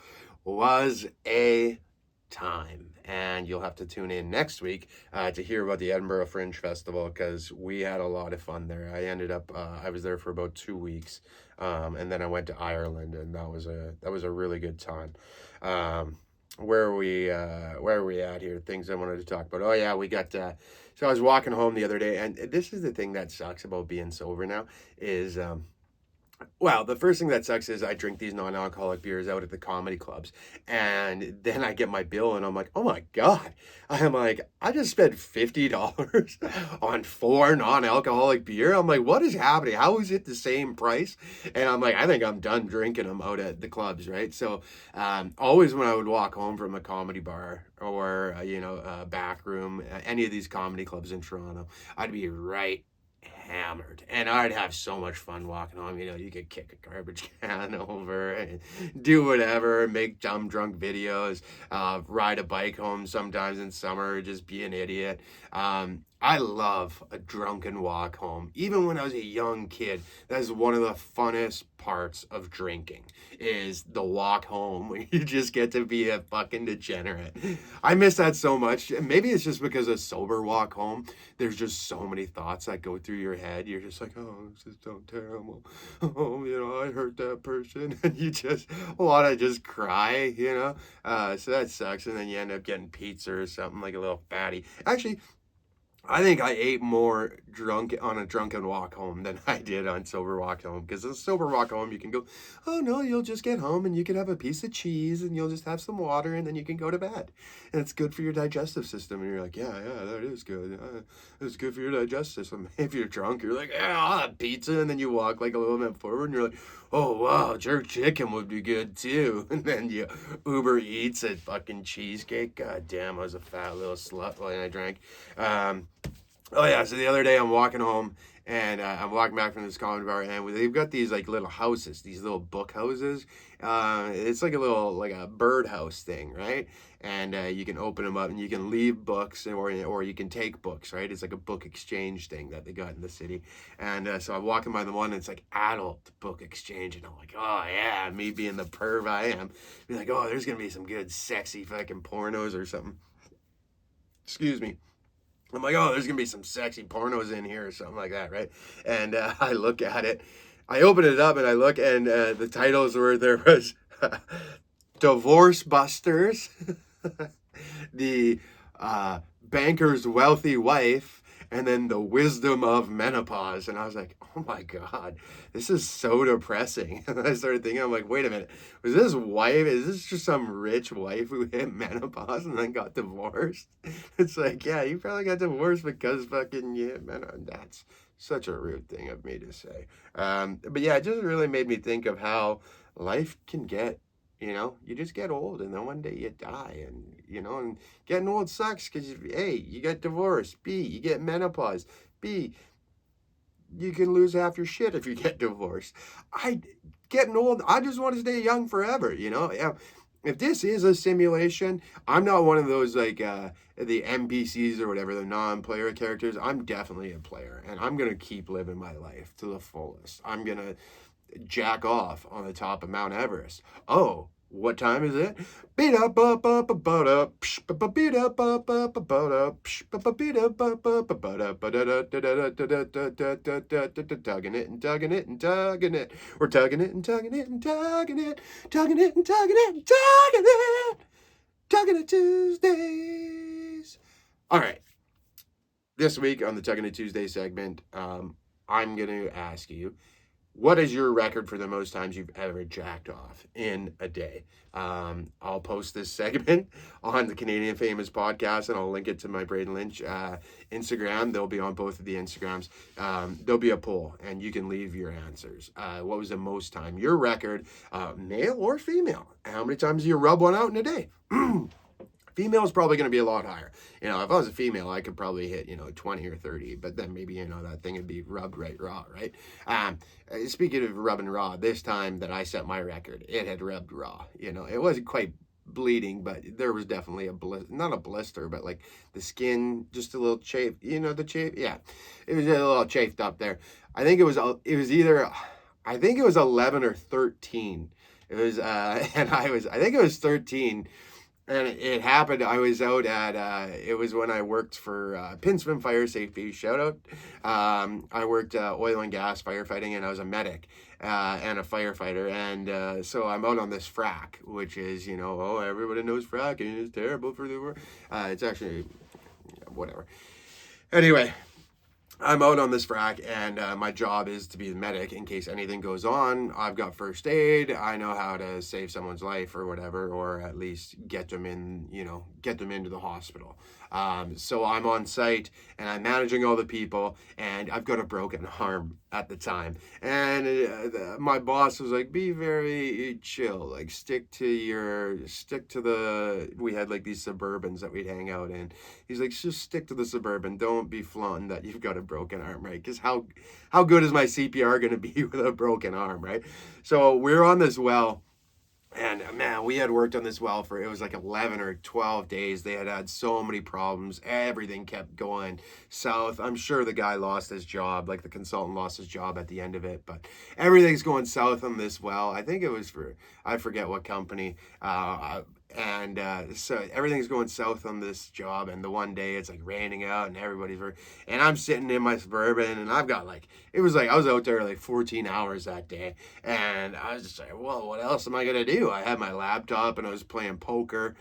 was a time. And you'll have to tune in next week to hear about the Edinburgh Fringe Festival, because we had a lot of fun there. I ended up, I was there for about 2 weeks, and then I went to Ireland, and that was a really good time. Where are we at here? Things I wanted to talk about. Oh yeah, we got so I was walking home the other day, and this is the thing that sucks about being sober now is the first thing that sucks is I drink these non-alcoholic beers out at the comedy clubs, and then I get my bill, and I'm like, oh my god, I just spent $50 on 4 non-alcoholic beer. I'm like, what is happening? How is it the same price? And I'm like, I think I'm done drinking them out at the clubs, right? So always when I would walk home from a comedy bar or a back room, any of these comedy clubs in Toronto, I'd be right hammered, and I'd have so much fun walking home. You could kick a garbage can over and do whatever, make dumb drunk videos, ride a bike home sometimes in summer, just be an idiot. I love a drunken walk home. Even when I was a young kid, that's one of the funnest parts of drinking, is the walk home when you just get to be a fucking degenerate. I miss that so much. Maybe it's just because a sober walk home, there's just so many thoughts that go through your head. You're just like, oh, this is so terrible. Oh, I hurt that person. And you just want to just cry, So that sucks. And then you end up getting pizza or something, like a little fatty. Actually, I think I ate more drunk on a drunken walk home than I did on sober walk home. Because a sober walk home, you can go, oh no, you'll just get home and you can have a piece of cheese and you'll just have some water and then you can go to bed. And it's good for your digestive system. And you're like, yeah, that is good. It's good for your digestive system. If you're drunk, you're like, yeah, I'll have pizza. And then you walk like a little bit forward and you're like, oh wow, jerk chicken would be good too. And then you Uber Eats a fucking cheesecake. God damn, I was a fat little slut when I drank. So the other day I'm walking home, and I'm walking back from this comedy bar, and they've got these like little houses, these little book houses. It's like a bird house thing, right? And you can open them up and you can leave books, or you can take books, right? It's like a book exchange thing that they got in the city. And so I'm walking by the one, and it's like adult book exchange, and I'm like, oh yeah, me being the perv I am, be like, oh, there's gonna be some good sexy fucking pornos or something. Excuse me. I'm like, oh, there's going to be some sexy pornos in here or something like that, right? And I look at it. I opened it up and I look, and the titles were, there was Divorce Busters, the Banker's Wealthy Wife, and then The Wisdom of Menopause. And I was like, oh my God, this is so depressing. And I started thinking, I'm like, wait a minute, was this wife, is this just some rich wife who hit menopause and then got divorced? It's like, yeah, you probably got divorced because fucking you hit menopause. That's such a rude thing of me to say. But yeah, it just really made me think of how life can get, you just get old and then one day you die, and getting old sucks because, A, you get divorced, B, you get menopause, B, you can lose half your shit if you get divorced. Getting old, I just want to stay young forever, If this is a simulation, I'm not one of those like the NPCs or whatever, the non-player characters. I'm definitely a player, and I'm going to keep living my life to the fullest. I'm going to jack off on the top of Mount Everest. Oh, what time is it? Beat up up up about up beat up up up about up beat up up up about up tugging it and tugging it and tugging it. We're tugging it and tugging it and tugging it, tugging it and tugging it and tugging it, Tugging It Tuesdays. All right. This week on the Tugging It Tuesday segment, I'm going to ask you, what is your record for the most times you've ever jacked off in a day? I'll post this segment on the Canadian Famous podcast, and I'll link it to my Braydon Lynch Instagram. They'll be on both of the Instagrams. There'll be a poll, and you can leave your answers. What was the most time? Your record, male or female? How many times do you rub one out in a day? Female is probably going to be a lot higher. If I was a female, I could probably hit, 20 or 30, but then maybe, that thing would be rubbed right raw, right? Speaking of rubbing raw, this time that I set my record, it had rubbed raw. It wasn't quite bleeding, but there was definitely not a blister, but like the skin, just a little chafe, the chafe. Yeah, it was a little chafed up there. I think it was 11 or 13. It was, I think it was 13. And it happened, I was out at, it was when I worked for Pinsman Fire Safety, shout out. I worked oil and gas firefighting, and I was a medic and a firefighter. And so I'm out on this frack, which is, everybody knows fracking is terrible for the world. It's actually, whatever. Anyway, I'm out on this frack, and my job is to be the medic in case anything goes on. I've got first aid. I know how to save someone's life or whatever, or at least get them into the hospital. So I'm on site, and I'm managing all the people, and I've got a broken arm at the time. And my boss was like, be very chill, like stick to we had like these Suburbans that we'd hang out in. He's like, just stick to the Suburban. Don't be flaunting that you've got a broken arm, right? Because how good is my CPR going to be with a broken arm, right? So we're on this well. And man, we had worked on this well for, it was like 11 or 12 days. They had so many problems. Everything kept going south. I'm sure the guy lost his job, like the consultant lost his job at the end of it, but everything's going south on this well. I think it was I forget what company. So everything's going south on this job, and the one day it's like raining out and and I'm sitting in my Suburban, and I've got I was out there like 14 hours that day, and I was just like, well, what else am I gonna do? I had my laptop and I was playing poker.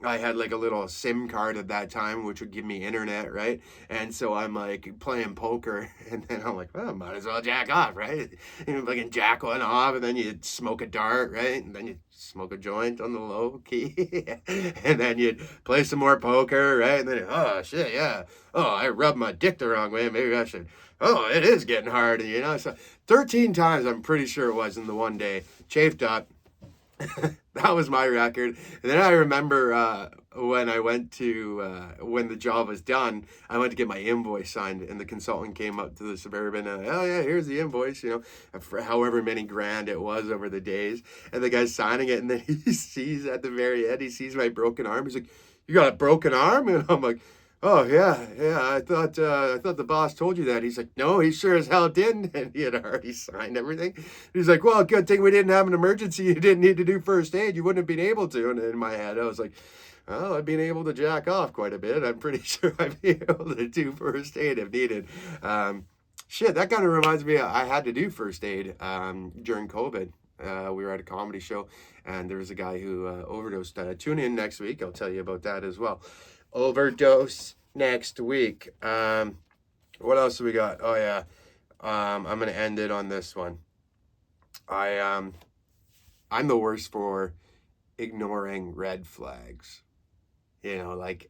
I had like a little SIM card at that time, which would give me internet, right? And so I'm like playing poker, and then I'm like, well, might as well jack off, right? Fucking jack one off, and then you smoke a dart, right? And then you smoke a joint on the low key, and then you'd play some more poker, right? And then, oh shit, yeah. Oh, I rubbed my dick the wrong way. Maybe I should. Oh, it is getting hard, So 13 times, I'm pretty sure it was in the one day, chafed up. That was my record. And then I remember when I went to, when the job was done, I went to get my invoice signed, and the consultant came up to the Suburban, oh yeah, here's the invoice, for however many grand it was over the days. And the guy's signing it, and then he sees at the very end, he sees my broken arm. He's like, you got a broken arm? And I'm like, oh yeah, I thought the boss told you that. He's like, no, he sure as hell didn't, and he had already signed everything. He's like, well, good thing we didn't have an emergency. You didn't need to do first aid. You wouldn't have been able to. And in my head, I was like, well, I've been able to jack off quite a bit. I'm pretty sure I'd be able to do first aid if needed. Shit, that kind of reminds me, I had to do first aid during COVID. We were at a comedy show, and there was a guy who overdosed. Tune in next week. I'll tell you about that as well. Overdose next week. What else do we got? Oh, yeah. I'm going to end it on this one. I'm the worst for ignoring red flags. You know, like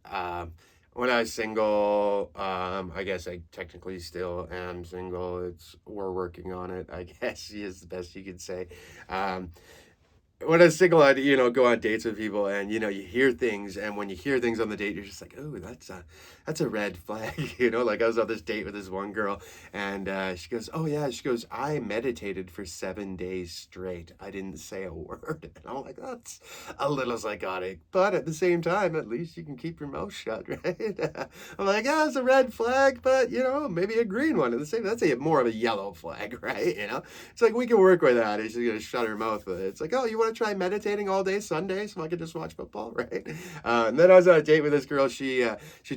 when I was single, I guess I technically still am single. We're working on it, I guess is the best you could say. When I was single, I'd, go on dates with people, and, you hear things, and when you hear things on the date, you're just like, oh, that's a red flag. Like I was on this date with this one girl, and she goes, oh, yeah, she goes, I meditated for 7 days straight. I didn't say a word. And I'm like, that's a little psychotic, but at the same time, at least you can keep your mouth shut, right? I'm like, yeah, it's a red flag, but, maybe a green one. At the same, that's more of a yellow flag, right? It's like, we can work with that. She's going to shut her mouth with it. It's like, oh, you want to try meditating all day Sunday so I can just watch football, right? And then I was on a date with this girl. She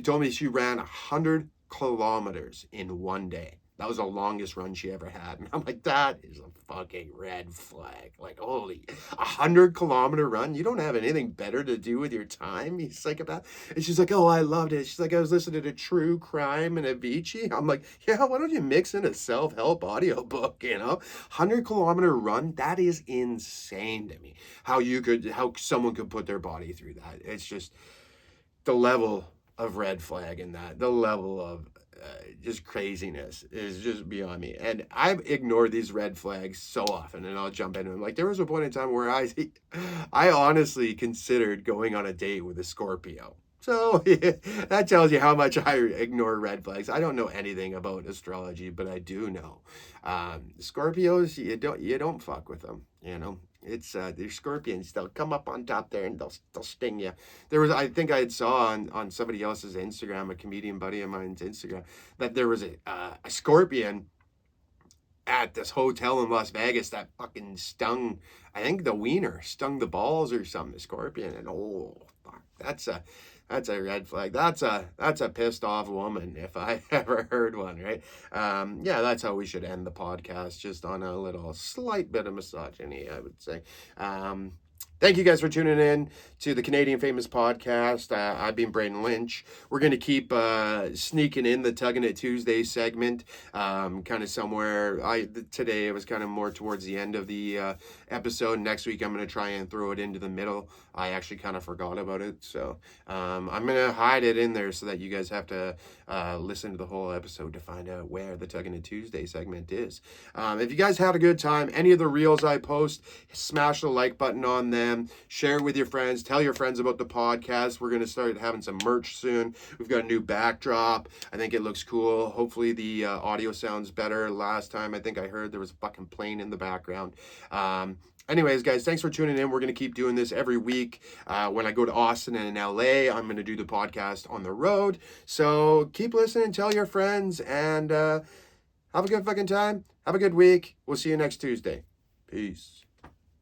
told me she ran 100 kilometers in one day. That was the longest run she ever had. And I'm like, that is a fucking red flag. Like, holy, 100-kilometer run? You don't have anything better to do with your time, you psychopath? And she's like, oh, I loved it. She's like, I was listening to True Crime and Avicii. I'm like, yeah, why don't you mix in a self-help audiobook, 100-kilometer run? That is insane to me. How someone could put their body through that. It's just the level of red flag in that. The level of just craziness is just beyond me. And I've ignored these red flags so often, and I'll jump into them. Like, there was a point in time where I honestly considered going on a date with a Scorpio. So that tells you how much I ignore red flags. I don't know anything about astrology, but I do know Scorpios. You don't fuck with them. It's they're scorpions. They'll come up on top there and they'll sting you. I think I saw on somebody else's Instagram, a comedian buddy of mine's Instagram, that there was a scorpion at this hotel in Las Vegas that fucking stung. I think the wiener stung the balls or something. The scorpion, and oh fuck, that's a red flag. That's a pissed off woman if I ever heard one, right? Yeah, that's how we should end the podcast, just on a little slight bit of misogyny, I would say. Thank you guys for tuning in to the Canadian Famous Podcast. I've been Braydon Lynch. We're going to keep sneaking in the Tugging It Tuesday segment, kind of somewhere. Today it was kind of more towards the end of the episode. Next week I'm going to try and throw it into the middle. I actually kind of forgot about it, so I'm going to hide it in there so that you guys have to listen to the whole episode to find out where the Tugging It Tuesday segment is. If you guys had a good time, any of the reels I post, smash the like button on them. Share it with your friends. Tell your friends about the podcast. We're going to start having some merch soon. We've got a new backdrop. I think it looks cool. Hopefully the audio sounds better. Last time I think I heard there was a fucking plane in the background. Anyways, guys, thanks for tuning in. We're going to keep doing this every week. When I go to Austin and LA, I'm going to do the podcast on the road. So keep listening. Tell your friends. And have a good fucking time. Have a good week. We'll see you next Tuesday. Peace.